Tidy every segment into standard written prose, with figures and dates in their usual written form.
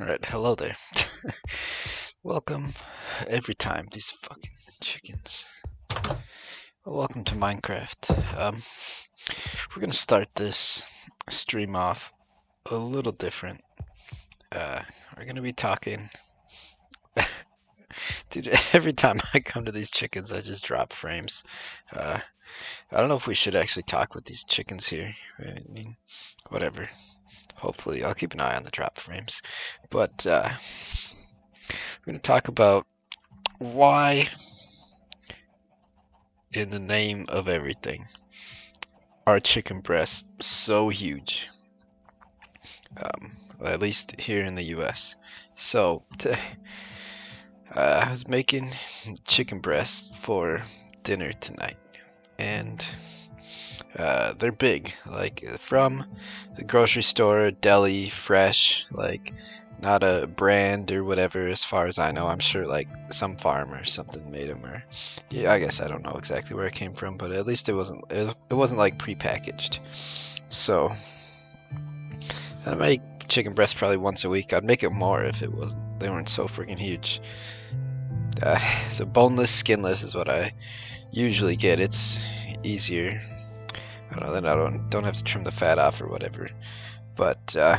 Alright, hello there. Welcome every time, these fucking chickens. Welcome to Minecraft. We're gonna start this stream off a little different. We're gonna be talking. Dude, every time I come to these chickens, I just drop frames. I don't know if we should actually talk with these chickens here. I mean, whatever. Hopefully, I'll keep an eye on the drop frames. But, we're gonna talk about why, in the name of everything, are chicken breasts so huge? Well, at least here in the US. So, I was making chicken breasts for dinner tonight, and they're big, like from the grocery store, deli, fresh, like not a brand or whatever. As far as I know, I'm sure like some farm or something made them, or yeah, I guess I don't know exactly where it came from, but at least it wasn't like prepackaged. So I make chicken breast probably once a week. I'd make it more if they weren't so freaking huge. So boneless, skinless is what I usually get. It's easier. I don't know. Then I don't have to trim the fat off or whatever. But so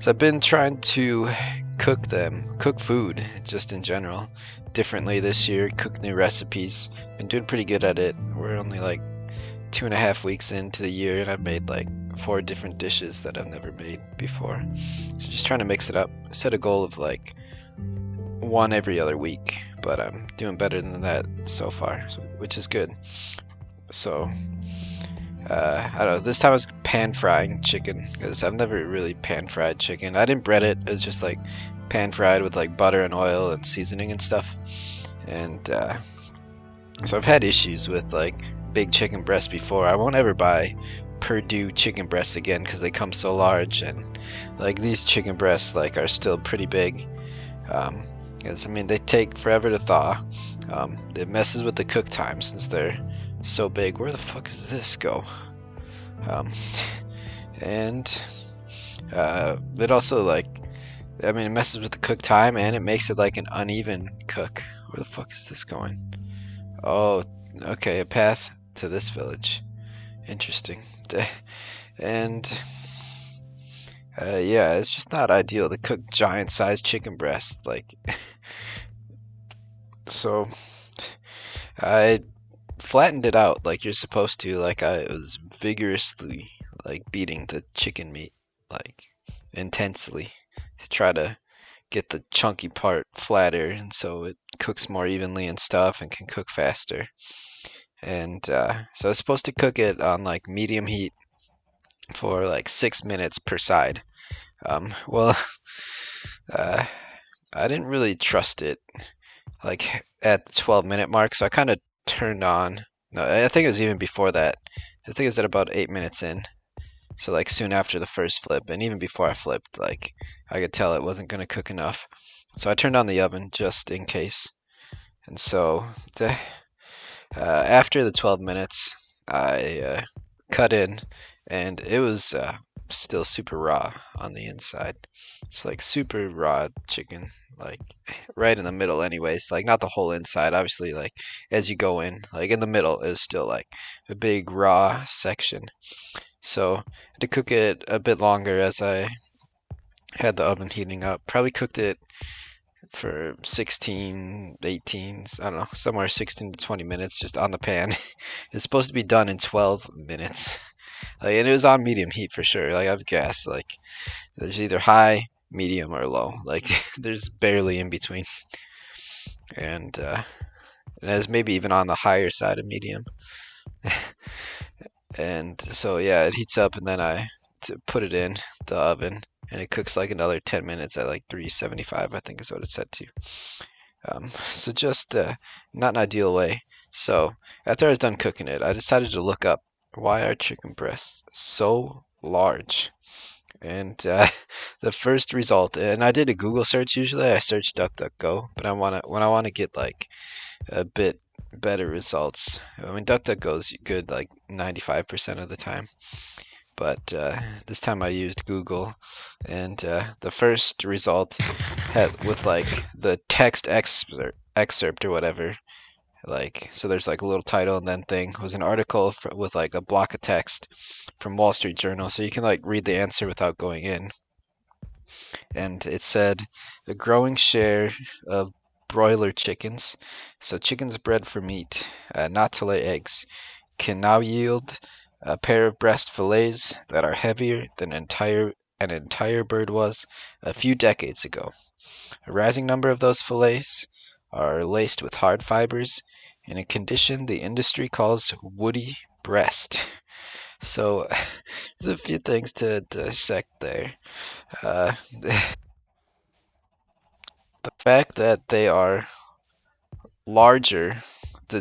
I've been trying to cook food just in general, differently this year. Cook new recipes. Been doing pretty good at it. We're only like 2.5 weeks into the year, and I've made like 4 different dishes that I've never made before. So just trying to mix it up. Set a goal of like one every other week, but I'm doing better than that so far, which is good. So I don't know. This time I was pan frying chicken because I've never really pan fried chicken. I didn't bread it. It was just like pan fried with like butter and oil and seasoning and stuff. And so I've had issues with like big chicken breasts before. I won't ever buy Purdue chicken breasts again because they come so large, and like these chicken breasts like are still pretty big. Because I mean they take forever to thaw. It messes with the cook time since they're so big. Where the fuck does this go? And it also like, I mean, it messes with the cook time and it makes it like an uneven cook. Where the fuck is this going? Oh, okay, a path to this village. Interesting. And yeah, it's just not ideal to cook giant-sized chicken breasts. Like, so I flattened it out like you're supposed to. Like I was vigorously like beating the chicken meat like intensely to try to get the chunky part flatter, and so it cooks more evenly and stuff and can cook faster. And so I was supposed to cook it on like medium heat for like 6 minutes per side. Well, uh, I didn't really trust it like at the 12-minute mark, so I kind of turned on. No, I think it was even before that. I think it was at about 8 minutes in. So like soon after the first flip, and even before I flipped, like I could tell it wasn't gonna cook enough. So I turned on the oven just in case. And so after the 12 minutes, I cut in, and it was still super raw on the inside. It's like super raw chicken, like right in the middle, anyways. Like not the whole inside, obviously. Like as you go in, like in the middle is still like a big raw section. So I had to cook it a bit longer as I had the oven heating up. Probably cooked it for 16, 18, I don't know, somewhere 16 to 20 minutes just on the pan. It's supposed to be done in 12 minutes. Like, and it was on medium heat for sure. Like I've guessed, like there's either high, medium, or low. Like there's barely in between. And it was maybe even on the higher side of medium. And so yeah, it heats up, and then I put it in the oven, and it cooks like another 10 minutes at like 375, I think is what it said to. So just not an ideal way. So after I was done cooking it, I decided to look up why are chicken breasts so large. And the first result, and I did a Google search. Usually I search DuckDuckGo, but when I want to get like a bit better results. I mean, DuckDuckGo is good like 95% of the time. but this time I used Google, and the first result had with like the text excerpt or whatever. Like, so there's like a little title and then thing was an article with like a block of text from Wall Street Journal, so you can like read the answer without going in. And it said a growing share of broiler chickens, so chickens bred for meat, not to lay eggs, can now yield a pair of breast fillets that are heavier than an entire bird was a few decades ago. A rising number of those fillets are laced with hard fibers in a condition the industry calls woody breast. So there's a few things to dissect there. Uh, the fact that they are larger,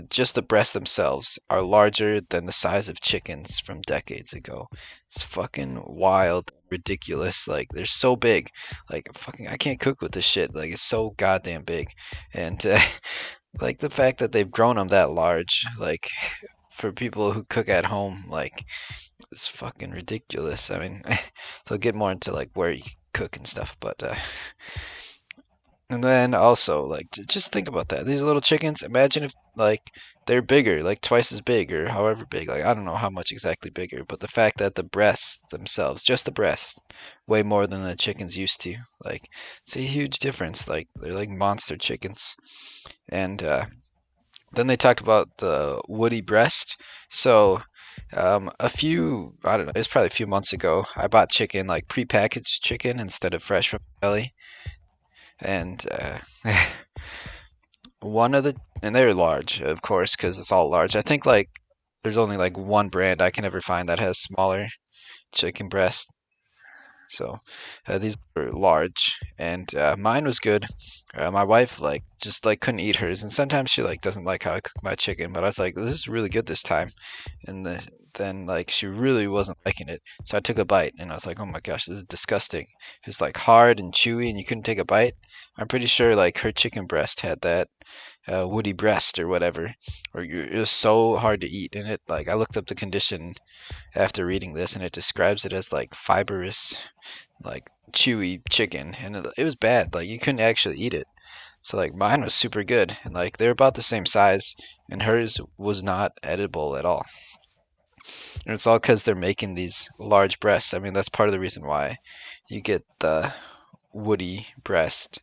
just the breasts themselves are larger than the size of chickens from decades ago. It's fucking wild, ridiculous. Like they're so big. Like fucking, I can't cook with this shit. Like it's so goddamn big, and like the fact that they've grown them that large, like for people who cook at home, like it's fucking ridiculous. I mean, so I'll get more into like where you cook and stuff, but and then also, like, just think about that. These little chickens, imagine if, like, they're bigger, like twice as big or however big. Like, I don't know how much exactly bigger, but the fact that the breasts themselves, just the breasts, weigh more than the chickens used to. Like, it's a huge difference. Like, they're like monster chickens. And then they talked about the woody breast. So, I don't know, it's probably a few months ago, I bought chicken, like prepackaged chicken instead of fresh from the deli. And one of the and they're large, of course, because it's all large. I think like there's only like one brand I can ever find that has smaller chicken breast. So these were large, and mine was good. My wife like just like couldn't eat hers, and sometimes she like doesn't like how I cook my chicken. But I was like, this is really good this time, and then like she really wasn't liking it. So I took a bite, and I was like, oh my gosh, this is disgusting. It's like hard and chewy, and you couldn't take a bite. I'm pretty sure like her chicken breast had that woody breast or whatever, it was so hard to eat. And it like I looked up the condition after reading this, and it describes it as like fibrous, like chewy chicken, and it was bad. Like you couldn't actually eat it. So like mine was super good, and like they're about the same size, and hers was not edible at all. And it's all because they're making these large breasts. I mean, that's part of the reason why you get the woody breast.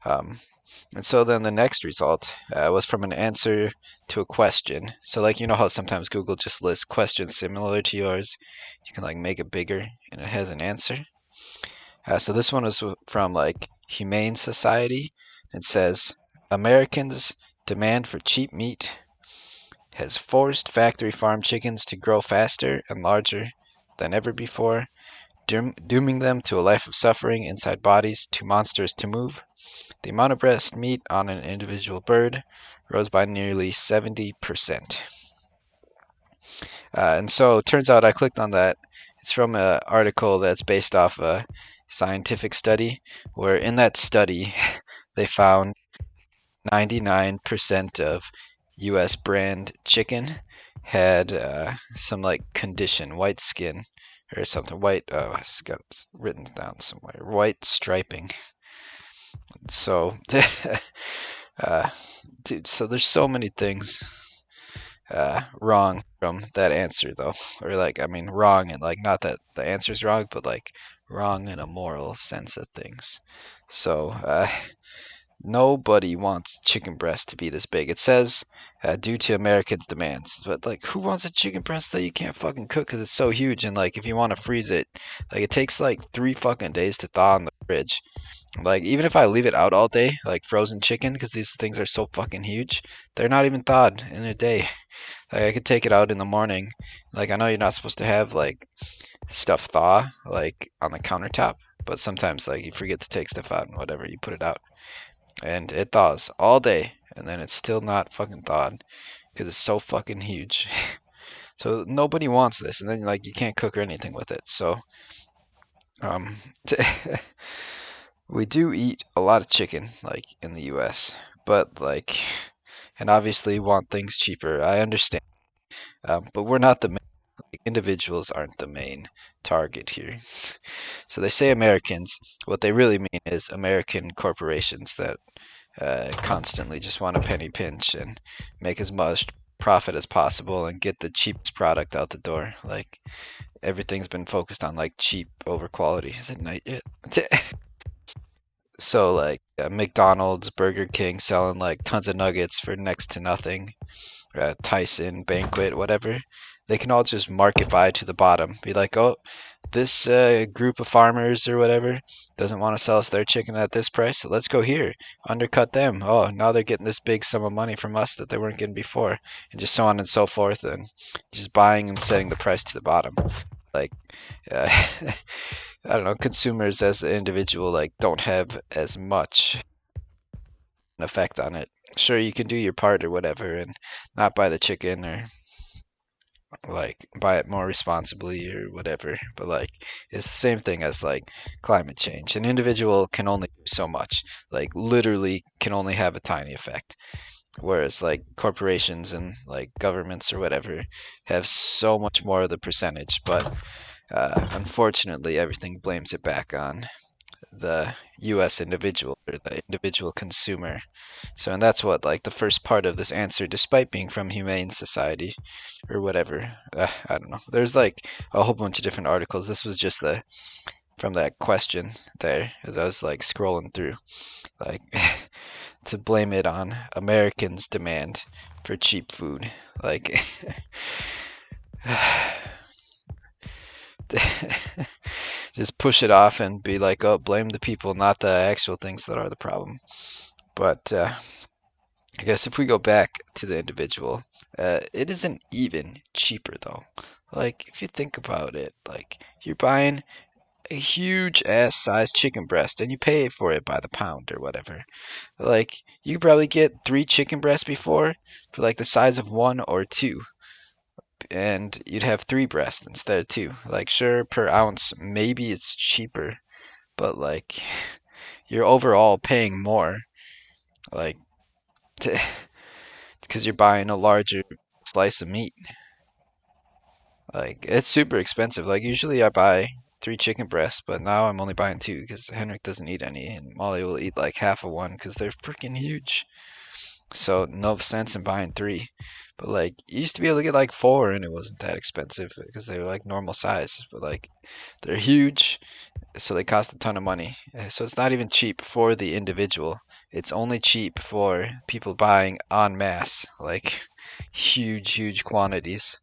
Um, And so then the next result was from an answer to a question. So like you know how sometimes Google just lists questions similar to yours, you can like make it bigger and it has an answer. So this one was from like Humane Society. It says Americans' demand for cheap meat has forced factory farm chickens to grow faster and larger than ever before, dooming them to a life of suffering inside bodies too monstrous to move. The amount of breast meat on an individual bird rose by nearly 70%. And so it turns out I clicked on that. It's from an article that's based off a scientific study, where in that study they found 99% of US brand chicken had some like condition, white skin or something, white, it's got written down somewhere, white striping. So Uh, dude, so there's so many things wrong from that answer, though. Or like, I mean, wrong and like not that the answer's wrong, but like wrong in a moral sense of things. So nobody wants chicken breast to be this big. It says due to Americans' demands, but like, who wants a chicken breast that you can't fucking cook because it's so huge? And like, if you want to freeze it, like it takes like 3 fucking days to thaw in the fridge. Like even if I leave it out all day, like frozen chicken, because these things are so fucking huge, they're not even thawed in a day. Like I could take it out in the morning. Like I know you're not supposed to have like stuff thaw like on the countertop, but sometimes like you forget to take stuff out and whatever, you put it out, and it thaws all day, and then it's still not fucking thawed because it's so fucking huge. So nobody wants this, and then like you can't cook or anything with it. So um, we do eat a lot of chicken, like in the US, but like, and obviously want things cheaper. I understand, but we're not the individuals aren't the main target here. So they say Americans. What they really mean is American corporations that constantly just want a penny pinch and make as much profit as possible and get the cheapest product out the door. Like everything's been focused on like cheap over quality. Is it night yet? So like McDonald's, Burger King selling like tons of nuggets for next to nothing. Tyson, Banquet, whatever. They can all just market buy to the bottom. Be like, oh, this group of farmers or whatever doesn't want to sell us their chicken at this price. So let's go here, undercut them. Oh, now they're getting this big sum of money from us that they weren't getting before, and just so on and so forth, and just buying and setting the price to the bottom. Like, uh, I don't know, consumers as the individual like don't have as much an effect on it. Sure, you can do your part or whatever, and not buy the chicken or like buy it more responsibly or whatever, but like it's the same thing as like climate change. An individual can only do so much, like literally can only have a tiny effect, whereas like corporations and like governments or whatever have so much more of the percentage. But unfortunately everything blames it back on the US individual or the individual consumer. So, and that's what like the first part of this answer, despite being from humane society or whatever. I don't know. There's like a whole bunch of different articles. This was just the from that question there as I was like scrolling through, like to blame it on Americans' demand for cheap food. Like just push it off and be like, oh, blame the people, not the actual things that are the problem. But I guess if we go back to the individual, it isn't even cheaper though. Like if you think about it, like you're buying a huge ass sized chicken breast and you pay for it by the pound or whatever. Like you could probably get three chicken breasts before for like the size of one or two, and you'd have three breasts instead of two. Like sure per ounce maybe it's cheaper, but like you're overall paying more. Like to, because you're buying a larger slice of meat. Like it's super expensive. Like usually I buy three chicken breasts, but now I'm only buying two because Henrik doesn't eat any, and Molly will eat like half of one because they're freaking huge. So no sense in buying three. But like you used to be able to get like four, and it wasn't that expensive because they were like normal size. But like they're huge, so they cost a ton of money. So it's not even cheap for the individual. It's only cheap for people buying en masse, like huge quantities.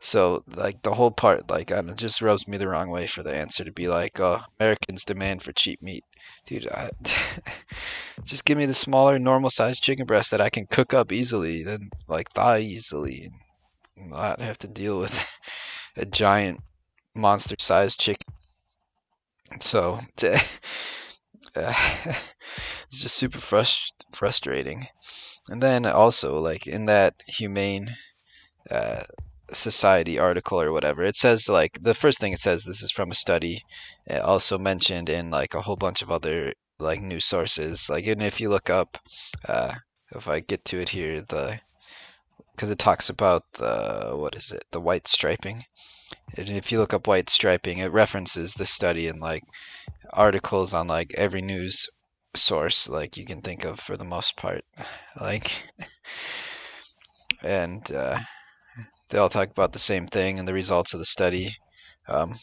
So like the whole part, like I don't know, just rubs me the wrong way for the answer to be like, oh, Americans demand for cheap meat, dude. Just give me the smaller, normal-sized chicken breast that I can cook up easily, then like thaw easily, and not have to deal with a giant monster-sized chicken. So it's just super frustrating. And then also like in that humane uh, society article or whatever. It says like the first thing it says this is from a study. Also mentioned in like a whole bunch of other like news sources. Like even if you look up, uh, if I get to it here, the because it talks about the what is it, the white striping. And if you look up white striping, it references this study in like articles on like every news source like you can think of for the most part. Like and they all talk about the same thing and the results of the study. Um,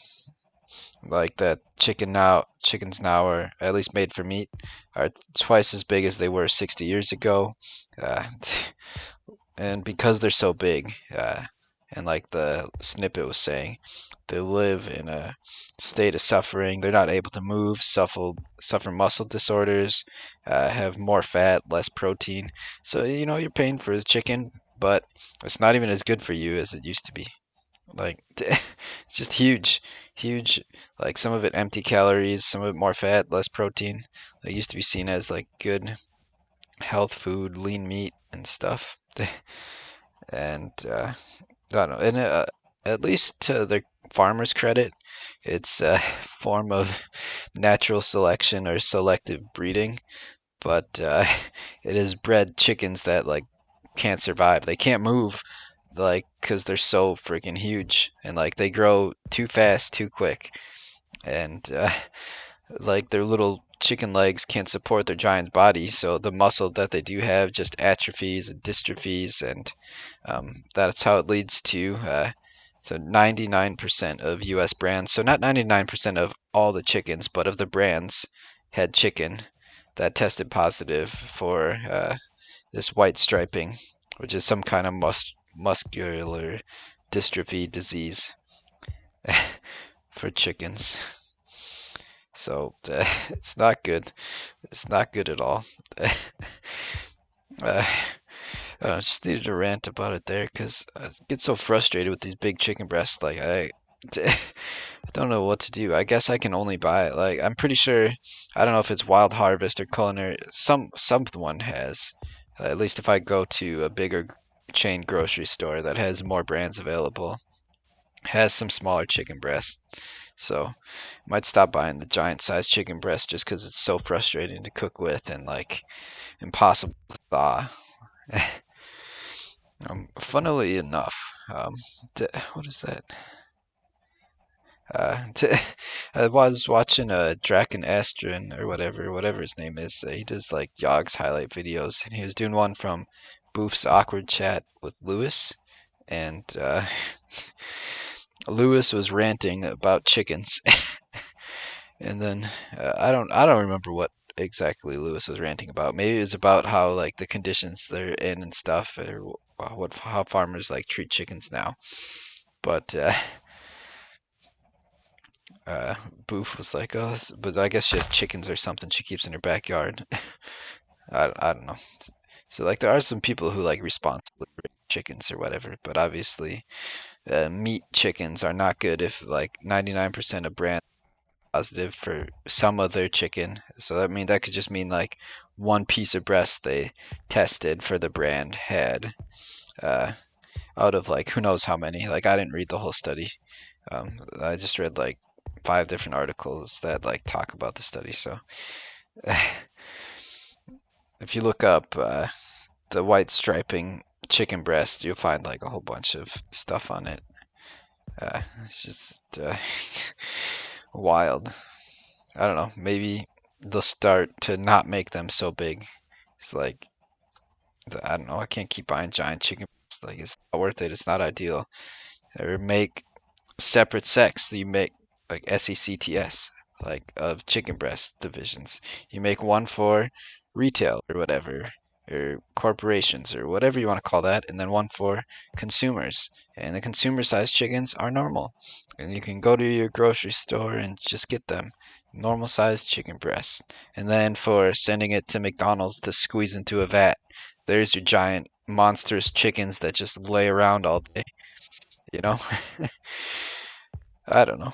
like that chickens now are at least made for meat are twice as big as they were 60 years ago. Uh, and because they're so big, and like the snippet was saying, they live in a state of suffering. They're not able to move, suffer muscle disorders, have more fat, less protein. So, you know, you're paying for the chicken, but it's not even as good for you as it used to be. Like, it's just huge. Like, some of it empty calories, some of it more fat, less protein. It used to be seen as like good health food, lean meat and stuff. And I don't know. And at least to the farmers' credit, it's a form of natural selection or selective breeding. But it has bred chickens that like can't survive. They can't move. like because they're so freaking huge and like they grow too fast, too quick, and like their little chicken legs can't support their giant body, so the muscle that they do have just atrophies and dystrophies, and that's how it leads to so 99% of U.S. brands, so not 99% of all the chickens, but of the brands had chicken that tested positive for this white striping, which is some kind of muscular dystrophy disease for chickens. So it's not good. It's not good at all. uh, I just needed to rant about it there because I get so frustrated with these big chicken breasts. Like I don't know what to do. I guess I can only buy it. Like I'm pretty sure. I don't know if it's Wild Harvest or Culinary. Someone has. At least if I go to a bigger chain grocery store that has more brands available, has some smaller chicken breasts. So might stop buying the giant sized chicken breast just because it's so frustrating to cook with and like impossible to thaw. Funnily enough, what is that? To, I was watching Draken Astron or whatever his name is. He does like Yogs highlight videos, and he was doing one from Boof's awkward chat with Lewis, and Lewis was ranting about chickens, and then I don't remember what exactly Lewis was ranting about. Maybe it was about how like the conditions they're in and stuff, or what how farmers like treat chickens now. But uh, Boof was like, "Oh, but I guess she has chickens or something she keeps in her backyard." I don't know. So like there are some people who like responsibly raise chickens or whatever, but obviously meat chickens are not good if like 99% of brands are positive for some of their chicken. So that could just mean like one piece of breast they tested for the brand had uh, out of like who knows how many. Like I didn't read the whole study. I just read like 5 different articles that like talk about the study. So if you look up the white striping chicken breast, you'll find like a whole bunch of stuff on it. It's just wild. I don't know. Maybe they'll start to not make them so big. It's like I don't know. I can't keep buying giant chicken breasts. Like it's not worth it. It's not ideal. Or make separate sects. So you make like SECTS, like of chicken breast divisions. You make one for retail or whatever, or corporations or whatever you want to call that, and then one for consumers. And the consumer sized chickens are normal. And you can go to your grocery store and just get them. Normal sized chicken breasts. And then for sending it to McDonald's to squeeze into a vat, there's your giant monstrous chickens that just lay around all day, you know? I don't know.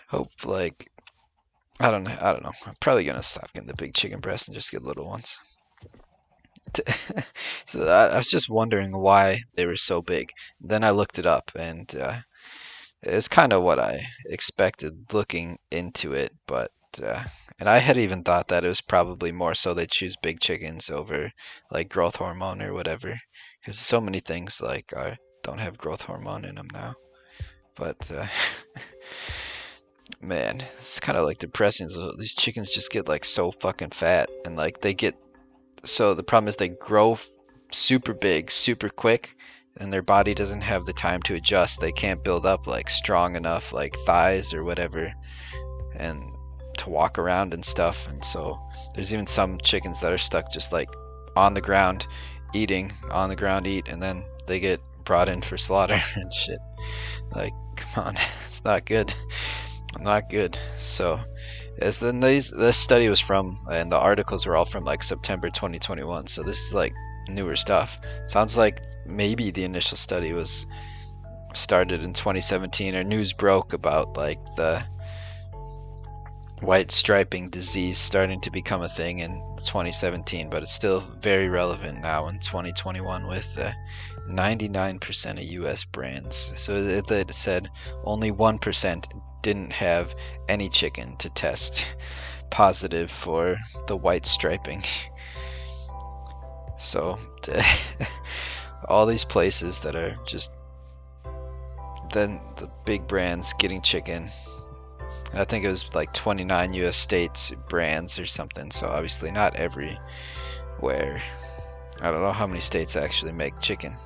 Hope like I don't know. I'm probably gonna stop getting the big chicken breasts and just get little ones. So I was just wondering why they were so big. Then I looked it up, and it's kind of what I expected looking into it. But and I had even thought that it was probably more so they choose big chickens over like growth hormone or whatever, because so many things like don't have growth hormone in them now. But man, it's kind of like depressing. So these chickens just get like so fucking fat, and like they get so the problem is they grow super big, super quick, and their body doesn't have the time to adjust. They can't build up like strong enough like thighs or whatever, and to walk around and stuff. And so there's even some chickens that are stuck just like on the ground, eating on the ground, eat, and then they get brought in for slaughter and shit. Like, come on, it's not good. Not good. So, as then this study was from, and the articles were all from like September 2021. So this is like newer stuff. Sounds like maybe the initial study was started in 2017, or news broke about like the white striping disease starting to become a thing in 2017, but it's still very relevant now in 2021 with 99% of US brands. So it said only 1% didn't have any chicken to test positive for the white striping. So all these places that are just then the big brands getting chicken. I think it was like 29 US states brands or something, so obviously not everywhere. I don't know how many states actually make chicken.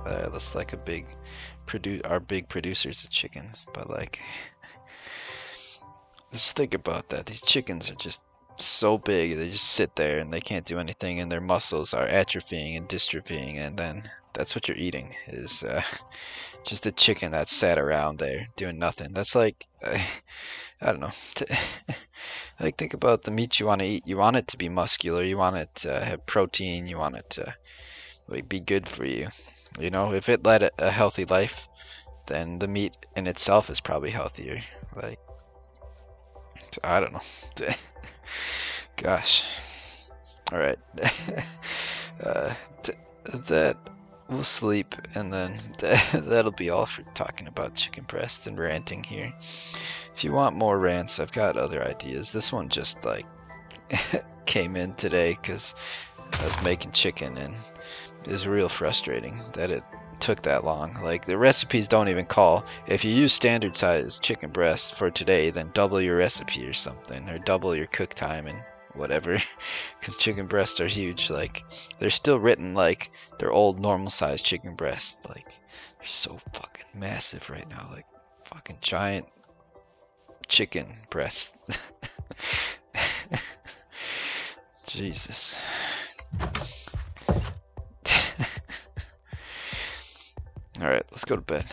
Looks like our big producers of chicken, but like, just think about that. These chickens are just so big, they just sit there and they can't do anything, and their muscles are atrophying and dystrophying, and then that's what you're eating is just a chicken that sat around there doing nothing. That's like, I don't know. Like, think about the meat you want to eat. You want it to be muscular. You want it to have protein. You want it to like be good for you. You know, if it led a healthy life, then the meat in itself is probably healthier. Like, I don't know. Gosh. All right. uh, that we'll sleep, and then that'll be all for talking about chicken breast and ranting here. If you want more rants, I've got other ideas. This one just like came in today because I was making chicken, and it was real frustrating that it took that long. Like, the recipes don't even call. If you use standard size chicken breast for today, then double your recipe or something, or double your cook time and whatever, because chicken breasts are huge. Like, they're still written like they're old normal size chicken breasts. Like, they're so fucking massive right now, like fucking giant chicken breast. Jesus. Alright, let's go to bed.